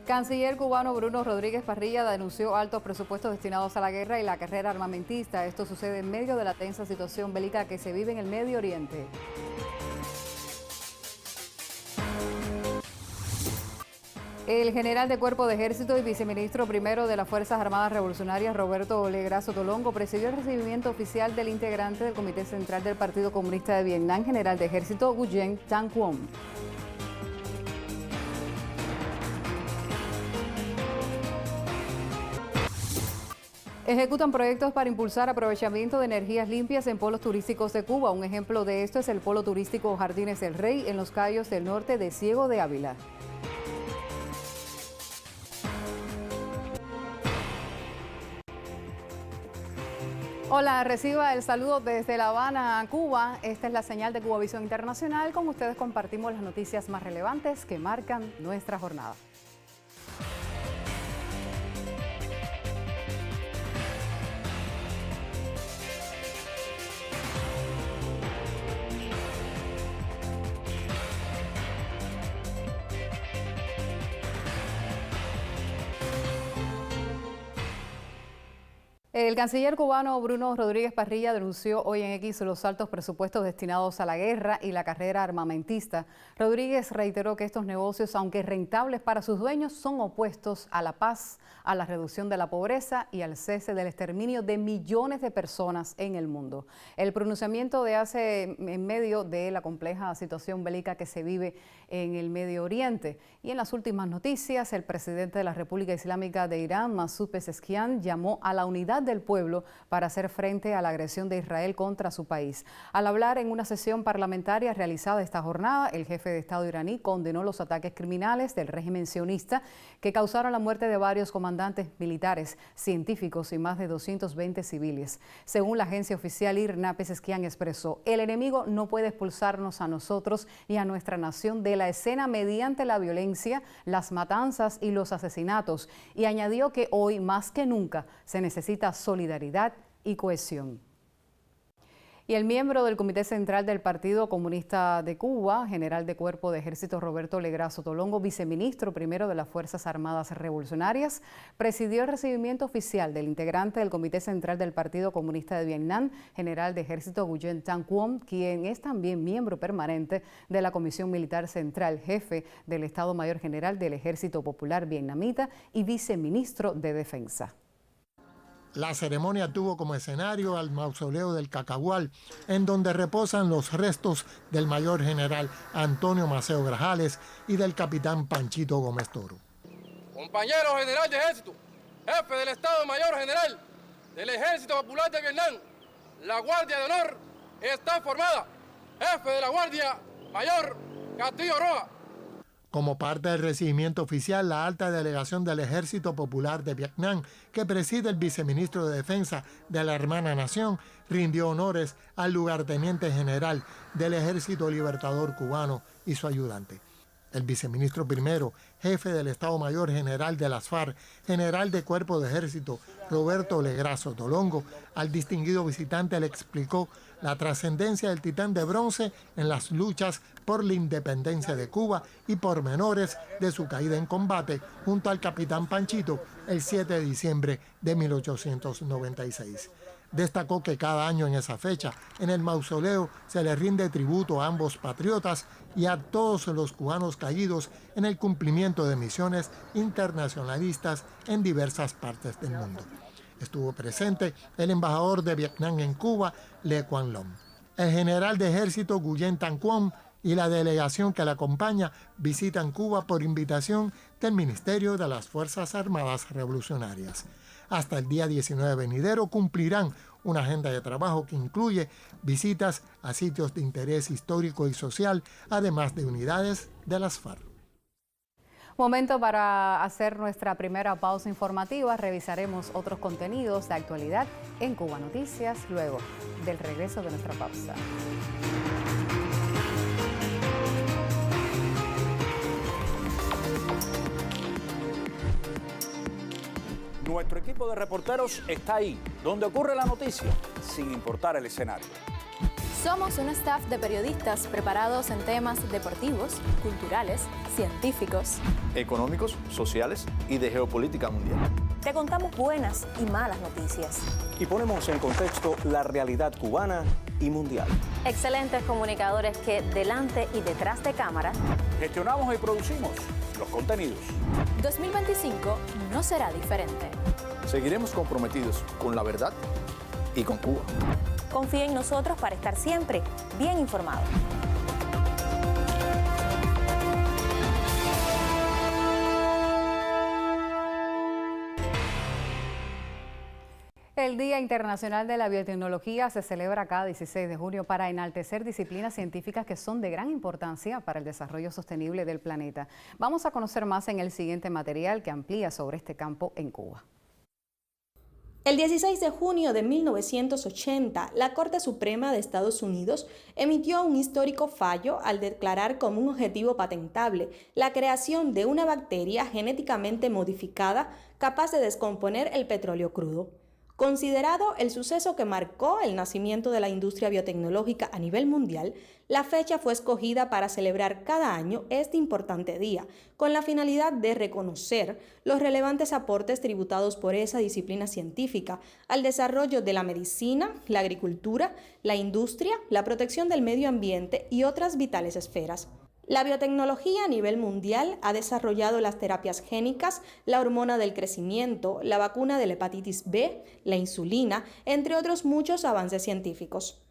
Canciller cubano Bruno Rodríguez Parrilla denunció altos presupuestos destinados a la guerra y la carrera armamentista. Esto sucede en medio de la tensa situación bélica que se vive en el Medio Oriente. El general de Cuerpo de Ejército y viceministro primero de las Fuerzas Armadas Revolucionarias, Roberto Legra Sotolongo, presidió el recibimiento oficial del integrante del Comité Central del Partido Comunista de Vietnam, general de Ejército Nguyen Thanh Quoc. Ejecutan proyectos para impulsar aprovechamiento de energías limpias en polos turísticos de Cuba. Un ejemplo de esto es el polo turístico Jardines del Rey en los Cayos del norte de Ciego de Ávila. Hola, reciba el saludo desde La Habana, Cuba. Esta es la señal de Cubavisión Internacional. Con ustedes compartimos las noticias más relevantes que marcan nuestra jornada. El canciller cubano Bruno Rodríguez Parrilla denunció hoy en X los altos presupuestos destinados a la guerra y la carrera armamentista. Rodríguez reiteró que estos negocios, aunque rentables para sus dueños, son opuestos a la paz, a la reducción de la pobreza y al cese del exterminio de millones de personas en el mundo. El pronunciamiento de hace en medio de la compleja situación bélica que se vive en el Medio Oriente. Y en las últimas noticias, el presidente de la República Islámica de Irán, Masoud Pezeshkian, llamó a la unidad del pueblo para hacer frente a la agresión de Israel contra su país. Al hablar en una sesión parlamentaria realizada esta jornada, el jefe de Estado iraní condenó los ataques criminales del régimen sionista que causaron la muerte de varios comandantes militares, científicos y más de 220 civiles. Según la agencia oficial IRNA, Pezeshkian expresó: el enemigo no puede expulsarnos a nosotros y a nuestra nación de la escena mediante la violencia, las matanzas y los asesinatos, y añadió que hoy más que nunca se necesita solidaridad y cohesión. Y el miembro del Comité Central del Partido Comunista de Cuba, general de Cuerpo de Ejército Roberto Legra Sotolongo, viceministro primero de las Fuerzas Armadas Revolucionarias, presidió el recibimiento oficial del integrante del Comité Central del Partido Comunista de Vietnam, general de Ejército Nguyen Thanh Quoc, quien es también miembro permanente de la Comisión Militar Central, jefe del Estado Mayor General del Ejército Popular Vietnamita y viceministro de Defensa. La ceremonia tuvo como escenario al mausoleo del Cacahual, en donde reposan los restos del mayor general Antonio Maceo Grajales y del capitán Panchito Gómez Toro. Compañero general de ejército, jefe del Estado Mayor General del Ejército Popular de Vietnam, la Guardia de Honor está formada. Jefe de la Guardia Mayor Castillo Roa. Como parte del recibimiento oficial, la alta delegación del Ejército Popular de Vietnam, que preside el viceministro de Defensa de la hermana nación, rindió honores al lugarteniente general del Ejército Libertador Cubano y su ayudante. El viceministro primero, jefe del Estado Mayor General de las FARC, general de Cuerpo de Ejército, Roberto Legra Sotolongo, al distinguido visitante le explicó la trascendencia del titán de bronce en las luchas por la independencia de Cuba y pormenores de su caída en combate junto al capitán Panchito el 7 de diciembre de 1896. Destacó que cada año en esa fecha, en el mausoleo, se le rinde tributo a ambos patriotas y a todos los cubanos caídos en el cumplimiento de misiones internacionalistas en diversas partes del mundo. Estuvo presente el embajador de Vietnam en Cuba, Le Quang Long. El general de ejército Nguyen Thanh Quoc y la delegación que le acompaña visitan Cuba por invitación del Ministerio de las Fuerzas Armadas Revolucionarias. Hasta el día 19 venidero cumplirán una agenda de trabajo que incluye visitas a sitios de interés histórico y social, además de unidades de las FARC. Momento para hacer nuestra primera pausa informativa. Revisaremos otros contenidos de actualidad en Cuba Noticias luego del regreso de nuestra pausa. Nuestro equipo de reporteros está ahí, donde ocurre la noticia, sin importar el escenario. Somos un staff de periodistas preparados en temas deportivos, culturales, científicos, económicos, sociales y de geopolítica mundial. Te contamos buenas y malas noticias. Y ponemos en contexto la realidad cubana y mundial. Excelentes comunicadores que delante y detrás de cámara gestionamos y producimos los contenidos. 2025 no será diferente. Seguiremos comprometidos con la verdad y con Cuba. Confía en nosotros para estar siempre bien informados. El Día Internacional de la Biotecnología se celebra cada 16 de junio para enaltecer disciplinas científicas que son de gran importancia para el desarrollo sostenible del planeta. Vamos a conocer más en el siguiente material que amplía sobre este campo en Cuba. El 16 de junio de 1980, la Corte Suprema de Estados Unidos emitió un histórico fallo al declarar como un objetivo patentable la creación de una bacteria genéticamente modificada capaz de descomponer el petróleo crudo. Considerado el suceso que marcó el nacimiento de la industria biotecnológica a nivel mundial, la fecha fue escogida para celebrar cada año este importante día, con la finalidad de reconocer los relevantes aportes tributados por esa disciplina científica al desarrollo de la medicina, la agricultura, la industria, la protección del medio ambiente y otras vitales esferas. La biotecnología a nivel mundial ha desarrollado las terapias génicas, la hormona del crecimiento, la vacuna de la hepatitis B, la insulina, entre otros muchos avances científicos.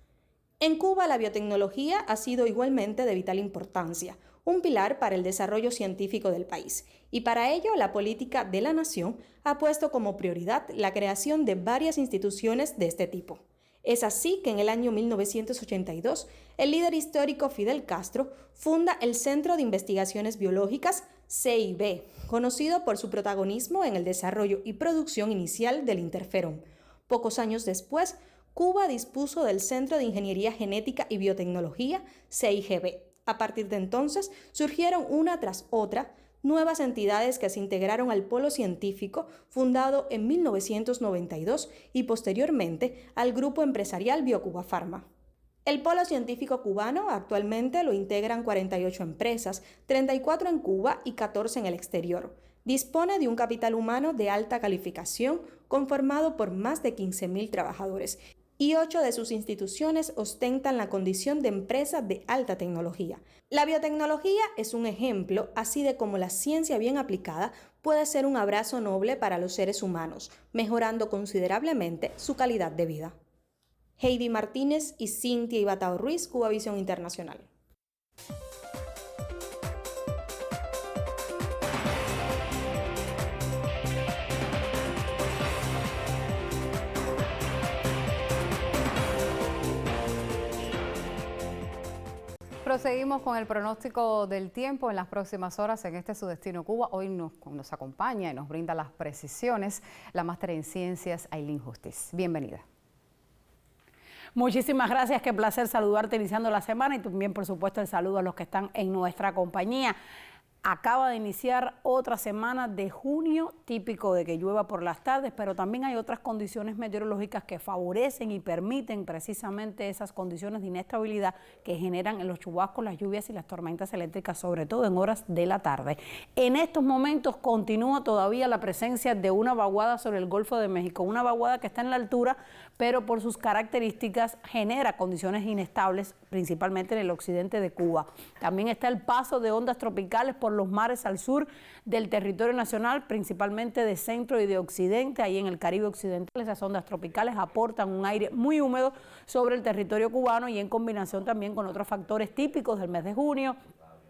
En Cuba, la biotecnología ha sido igualmente de vital importancia, un pilar para el desarrollo científico del país, y para ello la política de la nación ha puesto como prioridad la creación de varias instituciones de este tipo. Es así que en el año 1982, el líder histórico Fidel Castro funda el Centro de Investigaciones Biológicas, CIB, conocido por su protagonismo en el desarrollo y producción inicial del interferón. Pocos años después, Cuba dispuso del Centro de Ingeniería Genética y Biotecnología, CIGB. A partir de entonces, surgieron una tras otra nuevas entidades que se integraron al Polo Científico, fundado en 1992, y posteriormente al Grupo Empresarial BioCuba Pharma. El Polo Científico cubano actualmente lo integran 48 empresas, 34 en Cuba y 14 en el exterior. Dispone de un capital humano de alta calificación conformado por más de 15.000 trabajadores, y 8 de sus instituciones ostentan la condición de empresa de alta tecnología. La biotecnología es un ejemplo, así de como la ciencia bien aplicada puede ser un abrazo noble para los seres humanos, mejorando considerablemente su calidad de vida. Heidi Martínez y Cintia Ibatao Ruiz, Cubavisión Internacional. Proseguimos con el pronóstico del tiempo en las próximas horas en este Su Destino Cuba. Hoy nos acompaña y nos brinda las precisiones la máster en ciencias Ailín Justiz. Bienvenida. Muchísimas gracias, qué placer saludarte iniciando la semana y también por supuesto el saludo a los que están en nuestra compañía. Acaba de iniciar otra semana de junio, típico de que llueva por las tardes, pero también hay otras condiciones meteorológicas que favorecen y permiten precisamente esas condiciones de inestabilidad que generan en los chubascos, las lluvias y las tormentas eléctricas, sobre todo en horas de la tarde. En estos momentos continúa todavía la presencia de una vaguada sobre el Golfo de México, una vaguada que está en la altura, pero por sus características genera condiciones inestables, principalmente en el occidente de Cuba. También está el paso de ondas tropicales por los mares al sur del territorio nacional, principalmente de centro y de occidente, ahí en el Caribe occidental. Esas ondas tropicales aportan un aire muy húmedo sobre el territorio cubano y en combinación también con otros factores típicos del mes de junio,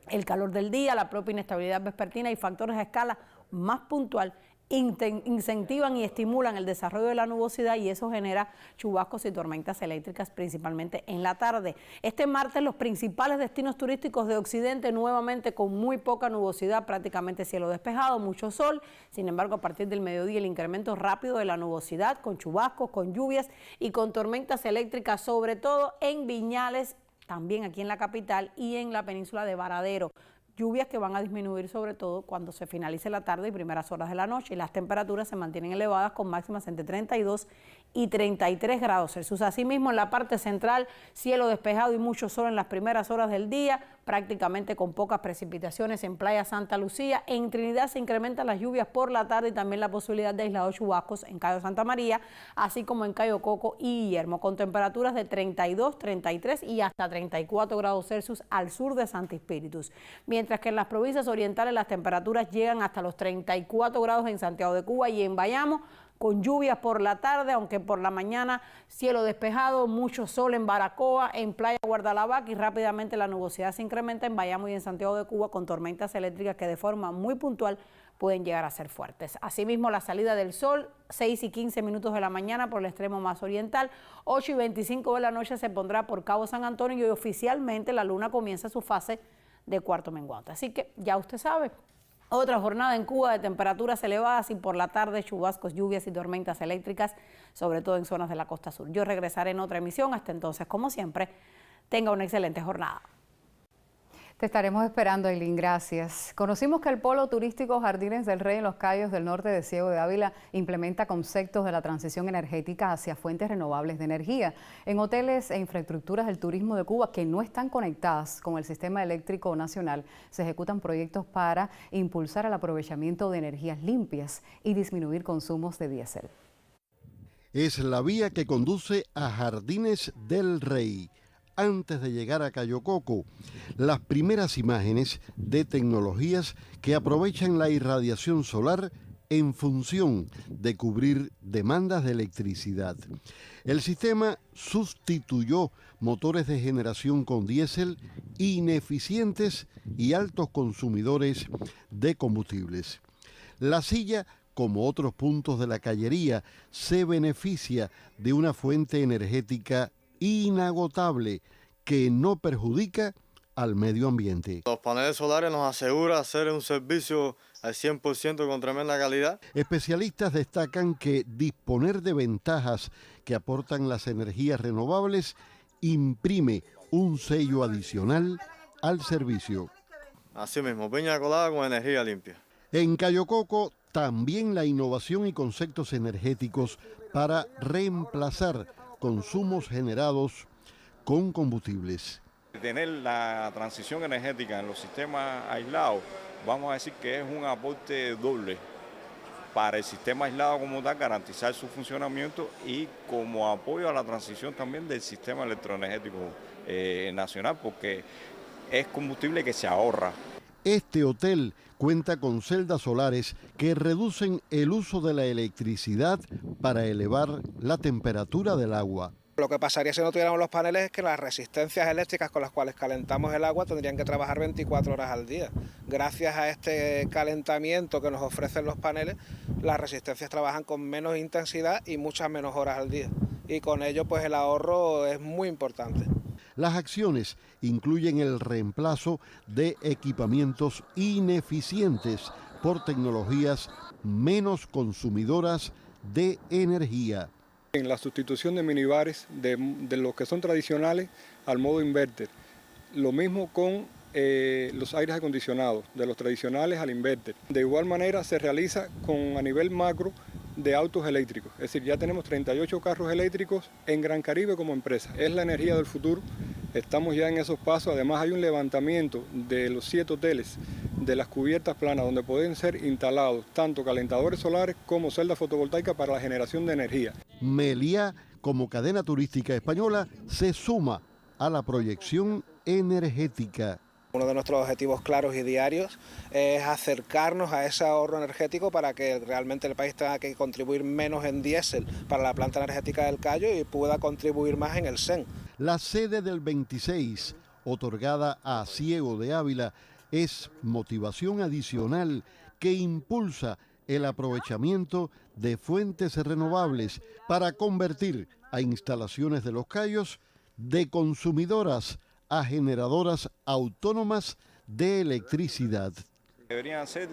el calor del día, la propia inestabilidad vespertina y factores a escala más puntual incentivan y estimulan el desarrollo de la nubosidad y eso genera chubascos y tormentas eléctricas principalmente en la tarde. Este martes los principales destinos turísticos de Occidente nuevamente con muy poca nubosidad, prácticamente cielo despejado, mucho sol. Sin embargo, a partir del mediodía el incremento rápido de la nubosidad con chubascos, con lluvias y con tormentas eléctricas, sobre todo en Viñales, también aquí en la capital y en la península de Varadero. lluvias que van a disminuir sobre todo cuando se finalice la tarde y primeras horas de la noche, y las temperaturas se mantienen elevadas con máximas entre 32 y 33 grados Celsius. Asimismo, en la parte central, cielo despejado y mucho sol en las primeras horas del día, prácticamente con pocas precipitaciones en Playa Santa Lucía. En Trinidad se incrementan las lluvias por la tarde y también la posibilidad de aislados chubascos en Cayo Santa María, así como en Cayo Coco y Guillermo, con temperaturas de 32, 33 y hasta 34 grados Celsius al sur de Santi Espíritus. Mientras que en las provincias orientales las temperaturas llegan hasta los 34 grados en Santiago de Cuba y en Bayamo, con lluvias por la tarde, aunque por la mañana cielo despejado, mucho sol en Baracoa, en Playa Guardalabac, y rápidamente la nubosidad se incrementa en Bayamo y en Santiago de Cuba con tormentas eléctricas que de forma muy puntual pueden llegar a ser fuertes. Asimismo, la salida del sol, 6 y 15 minutos de la mañana por el extremo más oriental, 8 y 25 de la noche se pondrá por Cabo San Antonio y oficialmente la luna comienza su fase de cuarto menguante. Así que ya usted sabe, otra jornada en Cuba de temperaturas elevadas y por la tarde chubascos, lluvias y tormentas eléctricas, sobre todo en zonas de la costa sur. Yo regresaré en otra emisión. Hasta entonces, como siempre, tenga una excelente jornada. Te estaremos esperando, Ailín, gracias. Conocimos que el polo turístico Jardines del Rey en Los Cayos del norte de Ciego de Ávila implementa conceptos de la transición energética hacia fuentes renovables de energía en hoteles e infraestructuras del turismo de Cuba que no están conectadas con el sistema eléctrico nacional. Se ejecutan proyectos para impulsar el aprovechamiento de energías limpias y disminuir consumos de diésel. Es la vía que conduce a Jardines del Rey. Antes de llegar a Cayo Coco, las primeras imágenes de tecnologías que aprovechan la irradiación solar en función de cubrir demandas de electricidad. El sistema sustituyó motores de generación con diésel ineficientes y altos consumidores de combustibles. La Silla, como otros puntos de la Callería, se beneficia de una fuente energética inagotable que no perjudica al medio ambiente. Los paneles solares nos asegura hacer un servicio al 100% con tremenda calidad. Especialistas destacan que disponer de ventajas que aportan las energías renovables imprime un sello adicional al servicio. Así mismo, piña colada con energía limpia. En Cayo Coco también la innovación y conceptos energéticos para reemplazar consumos generados con combustibles. Tener la transición energética en los sistemas aislados, vamos a decir que es un aporte doble para el sistema aislado como tal, garantizar su funcionamiento y como apoyo a la transición también del sistema electroenergético nacional, porque es combustible que se ahorra. Este hotel cuenta con celdas solares que reducen el uso de la electricidad para elevar la temperatura del agua. Lo que pasaría si no tuviéramos los paneles es que las resistencias eléctricas con las cuales calentamos el agua tendrían que trabajar 24 horas al día. Gracias a este calentamiento que nos ofrecen los paneles, las resistencias trabajan con menos intensidad y muchas menos horas al día. Y con ello pues el ahorro es muy importante. Las acciones incluyen el reemplazo de equipamientos ineficientes por tecnologías menos consumidoras de energía. En la sustitución de minibares de los que son tradicionales al modo inverter. Lo mismo con los aires acondicionados, de los tradicionales al inverter. De igual manera se realiza a nivel macro de autos eléctricos. Es decir, ya tenemos 38 carros eléctricos en Gran Caribe como empresa. Es la energía del futuro. Estamos ya en esos pasos. Además hay un levantamiento de los 7 hoteles de las cubiertas planas donde pueden ser instalados tanto calentadores solares como celdas fotovoltaicas para la generación de energía. Meliá, como cadena turística española, se suma a la proyección energética. Uno de nuestros objetivos claros y diarios es acercarnos a ese ahorro energético para que realmente el país tenga que contribuir menos en diésel para la planta energética del Cayo y pueda contribuir más en el SEN. La sede del 26, otorgada a Ciego de Ávila, es motivación adicional que impulsa el aprovechamiento de fuentes renovables para convertir a instalaciones de Los Cayos de consumidoras a generadoras autónomas de electricidad. Deberían ser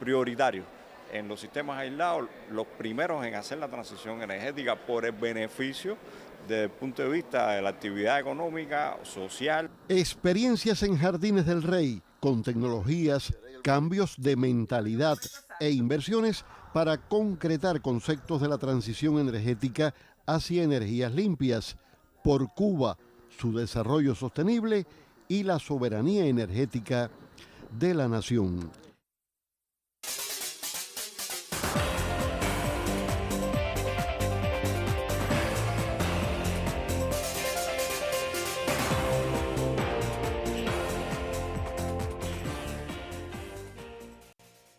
prioritarios en los sistemas aislados, los primeros en hacer la transición energética por el beneficio desde el punto de vista de la actividad económica, social. Experiencias en Jardines del Rey con tecnologías, cambios de mentalidad e inversiones para concretar conceptos de la transición energética hacia energías limpias, por Cuba, su desarrollo sostenible y la soberanía energética de la nación.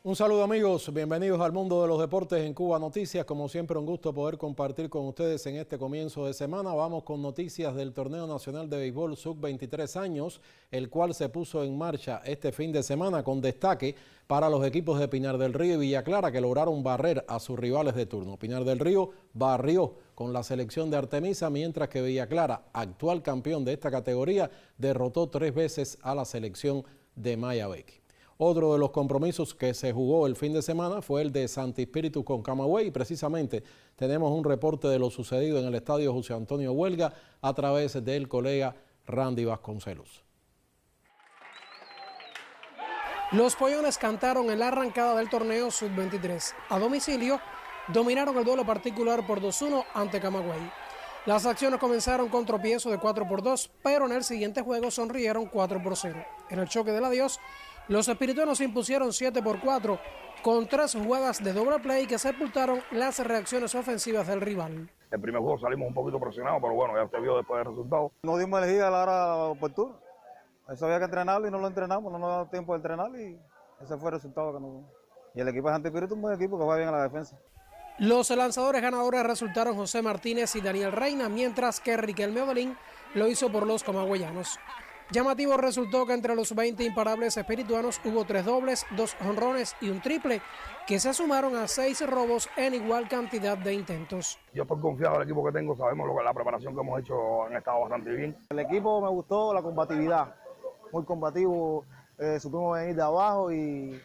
Un saludo amigos, bienvenidos al mundo de los deportes en Cuba Noticias. Como siempre un gusto poder compartir con ustedes en este comienzo de semana. Vamos con noticias del Torneo Nacional de Béisbol Sub-23 años, el cual se puso en marcha este fin de semana con destaque para los equipos de Pinar del Río y Villa Clara, que lograron barrer a sus rivales de turno. Pinar del Río barrió con la selección de Artemisa, mientras que Villa Clara, actual campeón de esta categoría, derrotó 3 veces a la selección de Mayabeque. Otro de los compromisos que se jugó el fin de semana fue el de Santi Espíritu con Camagüey y precisamente tenemos un reporte de lo sucedido en el estadio José Antonio Huelga a través del colega Randy Vasconcelos. Los pollones cantaron en la arrancada del torneo Sub-23. A domicilio, dominaron el duelo particular por 2-1 ante Camagüey. Las acciones comenzaron con tropiezo de 4-2, pero en el siguiente juego sonrieron 4-0. En el choque del adiós, los espirituanos se impusieron 7-4 con 3 jugadas de doble play que sepultaron las reacciones ofensivas del rival. El primer juego salimos un poquito presionados, pero bueno, ya usted vio después del resultado. No dimos elegida a la hora oportuna. Eso había que entrenarlo y no lo entrenamos, no nos damos tiempo de entrenar y ese fue el resultado que nos... Y el equipo de Santi Espíritu es un buen equipo que juega bien a la defensa. Los lanzadores ganadores resultaron José Martínez y Daniel Reina, mientras que Riquelme Odelín lo hizo por los camagüeyanos. Llamativo resultó que entre los 20 imparables espirituanos hubo 3 dobles, 2 jonrones y un triple, que se sumaron a 6 robos en igual cantidad de intentos. Yo estoy confiado en el equipo que tengo, sabemos la preparación que hemos hecho, han estado bastante bien. El equipo me gustó, la combatividad, muy combativo, supimos venir de abajo y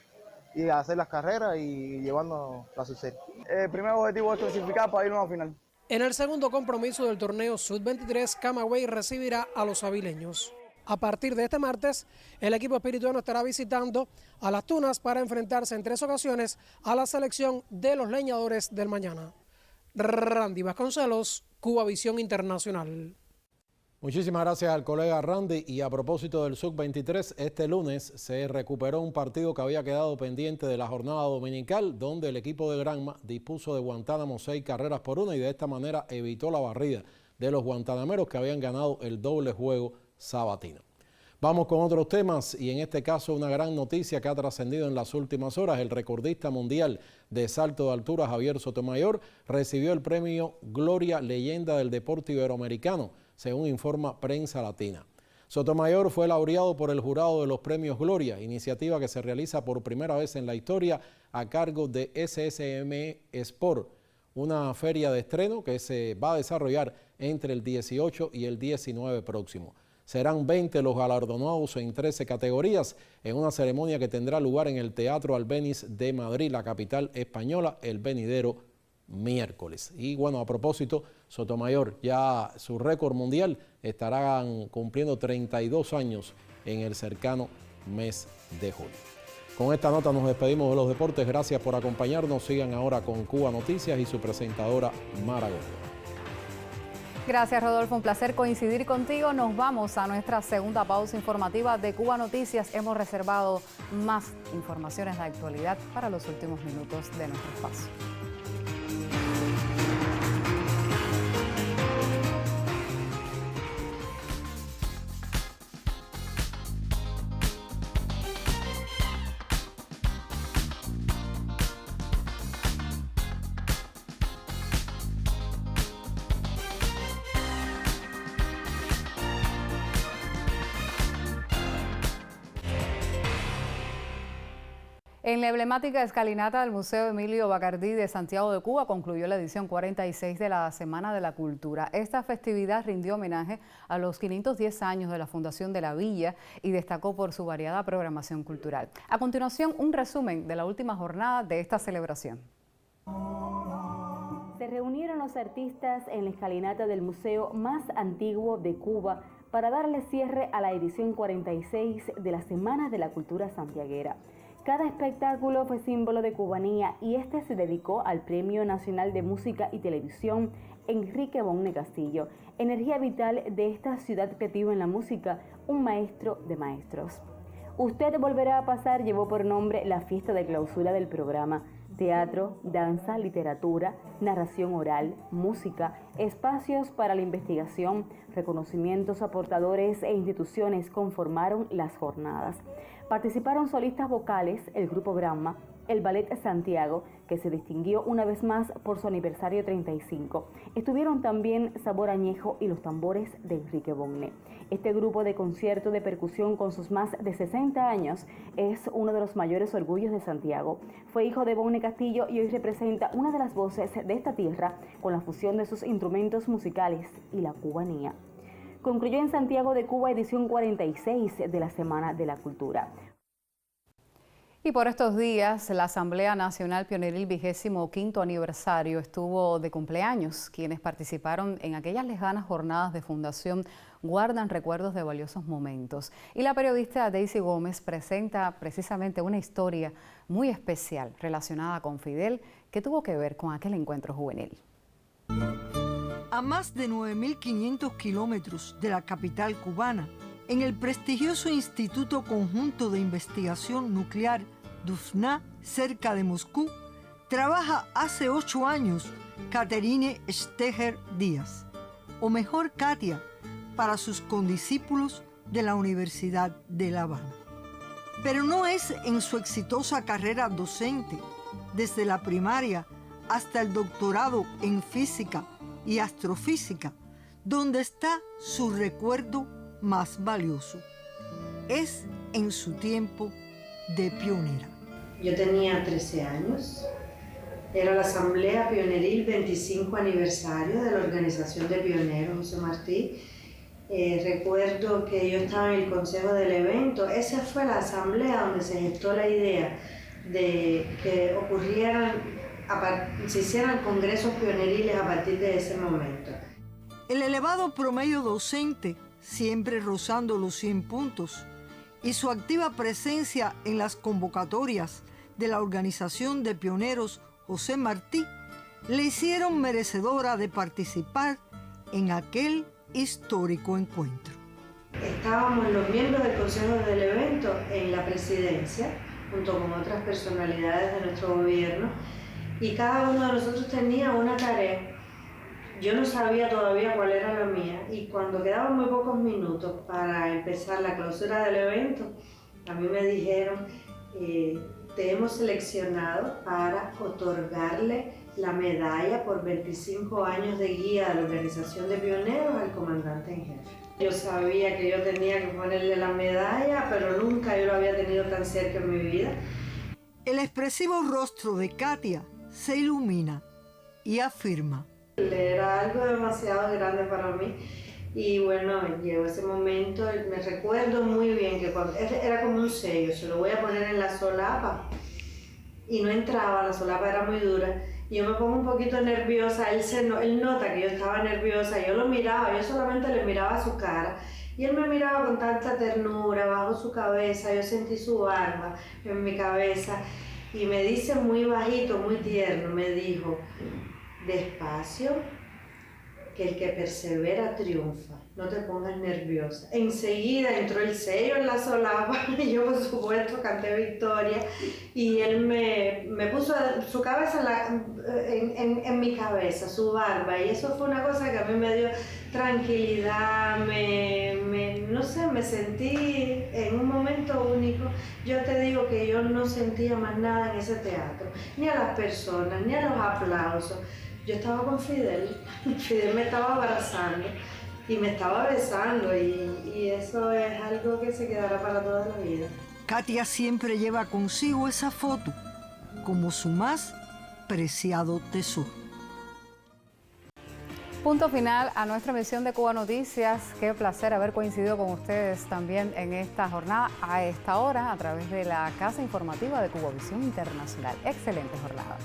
hacer las carreras y llevarnos la sucesión. El primer objetivo es clasificar para irnos a la final. En el segundo compromiso del torneo Sub-23, Camagüey recibirá a los avileños. A partir de este martes, el equipo espirituano estará visitando a Las Tunas para enfrentarse en 3 ocasiones a la selección de los leñadores del mañana. Randy Vasconcelos, Cuba Visión Internacional. Muchísimas gracias al colega Randy. Y a propósito del Sub-23, este lunes se recuperó un partido que había quedado pendiente de la jornada dominical, donde el equipo de Granma dispuso de Guantánamo 6-1 y de esta manera evitó la barrida de los guantanameros, que habían ganado el doble juego sabatino. Vamos con otros temas y en este caso una gran noticia que ha trascendido en las últimas horas. El recordista mundial de salto de altura Javier Sotomayor recibió el premio Gloria Leyenda del Deporte Iberoamericano, según informa Prensa Latina. Sotomayor fue laureado por el jurado de los premios Gloria, iniciativa que se realiza por primera vez en la historia a cargo de SSM Sport, una feria de estreno que se va a desarrollar entre el 18 y el 19 próximo. Serán 20 los galardonados en 13 categorías en una ceremonia que tendrá lugar en el Teatro Albéniz de Madrid, la capital española, el venidero miércoles. Y bueno, a propósito, Sotomayor, ya su récord mundial, estarán cumpliendo 32 años en el cercano mes de julio. Con esta nota nos despedimos de los deportes. Gracias por acompañarnos. Sigan ahora con Cuba Noticias y su presentadora Mara Gómez. Gracias, Rodolfo. Un placer coincidir contigo. Nos vamos a nuestra segunda pausa informativa de Cuba Noticias. Hemos reservado más informaciones de actualidad para los últimos minutos de nuestro espacio. En la emblemática escalinata del Museo Emilio Bacardí de Santiago de Cuba concluyó la edición 46 de la Semana de la Cultura. Esta festividad rindió homenaje a los 510 años de la fundación de la villa y destacó por su variada programación cultural. A continuación, un resumen de la última jornada de esta celebración. Se reunieron los artistas en la escalinata del museo más antiguo de Cuba para darle cierre a la edición 46 de la Semana de la Cultura Santiaguera. Cada espectáculo fue símbolo de cubanía y este se dedicó al Premio Nacional de Música y Televisión Enrique Bonne Castillo, energía vital de esta ciudad creativa en la música, un maestro de maestros. Usted volverá a pasar llevó por nombre la fiesta de clausura del programa. Teatro, danza, literatura, narración oral, música, espacios para la investigación, reconocimientos a portadores e instituciones conformaron las jornadas. Participaron solistas vocales, el Grupo Granma, el Ballet Santiago, que se distinguió una vez más por su aniversario 35. Estuvieron también Sabor Añejo y los tambores de Enrique Bonne. Este grupo de concierto de percusión con sus más de 60 años es uno de los mayores orgullos de Santiago. Fue hijo de Bonne Castillo y hoy representa una de las voces de esta tierra con la fusión de sus instrumentos musicales y la cubanía. Concluyó en Santiago de Cuba edición 46 de la Semana de la Cultura. Y por estos días, la Asamblea Nacional Pioneril 25º aniversario estuvo de cumpleaños. Quienes participaron en aquellas lejanas jornadas de fundación guardan recuerdos de valiosos momentos. Y la periodista Daisy Gómez presenta precisamente una historia muy especial relacionada con Fidel que tuvo que ver con aquel encuentro juvenil. A más de 9.500 kilómetros de la capital cubana, en el prestigioso Instituto Conjunto de Investigación Nuclear Dufna, cerca de Moscú, trabaja hace 8 años Caterine Steger Díaz, o mejor Katia, para sus condiscípulos de la Universidad de La Habana. Pero no es en su exitosa carrera docente, desde la primaria hasta el doctorado en física y astrofísica, donde está su recuerdo más valioso. Es en su tiempo de pionera. Yo tenía 13 años, era la Asamblea Pioneril 25 aniversario de la Organización de Pioneros José Martí. Recuerdo que yo estaba en el consejo del evento. Esa fue la asamblea donde se gestó la idea de que se hicieran congresos pioneriles a partir de ese momento. El elevado promedio docente, siempre rozando los 100 puntos, y su activa presencia en las convocatorias de la Organización de Pioneros José Martí le hicieron merecedora de participar en aquel histórico encuentro. Estábamos los miembros del consejo del evento en la presidencia, junto con otras personalidades de nuestro gobierno, y cada uno de nosotros tenía una tarea. Yo no sabía todavía cuál era la mía, y cuando quedaban muy pocos minutos para empezar la clausura del evento, a mí me dijeron, te hemos seleccionado para otorgarle la medalla por 25 años de guía de la Organización de Pioneros al comandante en jefe. Yo sabía que yo tenía que ponerle la medalla, pero nunca yo lo había tenido tan cerca en mi vida. El expresivo rostro de Katia se ilumina y afirma: era algo demasiado grande para mí. Y bueno, llegó ese momento, me recuerdo muy bien que era como un sello, se lo voy a poner en la solapa y no entraba, la solapa era muy dura. Y yo me pongo un poquito nerviosa, él nota que yo estaba nerviosa, yo lo miraba, yo solamente le miraba su cara y él me miraba con tanta ternura bajo su cabeza, yo sentí su barba en mi cabeza y me dice muy bajito, muy tierno, me dijo, despacio, que el que persevera triunfa, no te pongas nerviosa. Enseguida entró el sello en la solapa y yo por supuesto canté victoria y él me puso su cabeza en mi cabeza, su barba, y eso fue una cosa que a mí me dio tranquilidad, no sé, me sentí en un momento único. Yo te digo que yo no sentía más nada en ese teatro, ni a las personas, ni a los aplausos. Yo estaba con Fidel, Fidel me estaba abrazando y me estaba besando y eso es algo que se quedará para toda la vida. Katia siempre lleva consigo esa foto como su más preciado tesoro. Punto final a nuestra emisión de Cuba Noticias. Qué placer haber coincidido con ustedes también en esta jornada a esta hora a través de la Casa Informativa de Cubavisión Internacional. Excelente jornada.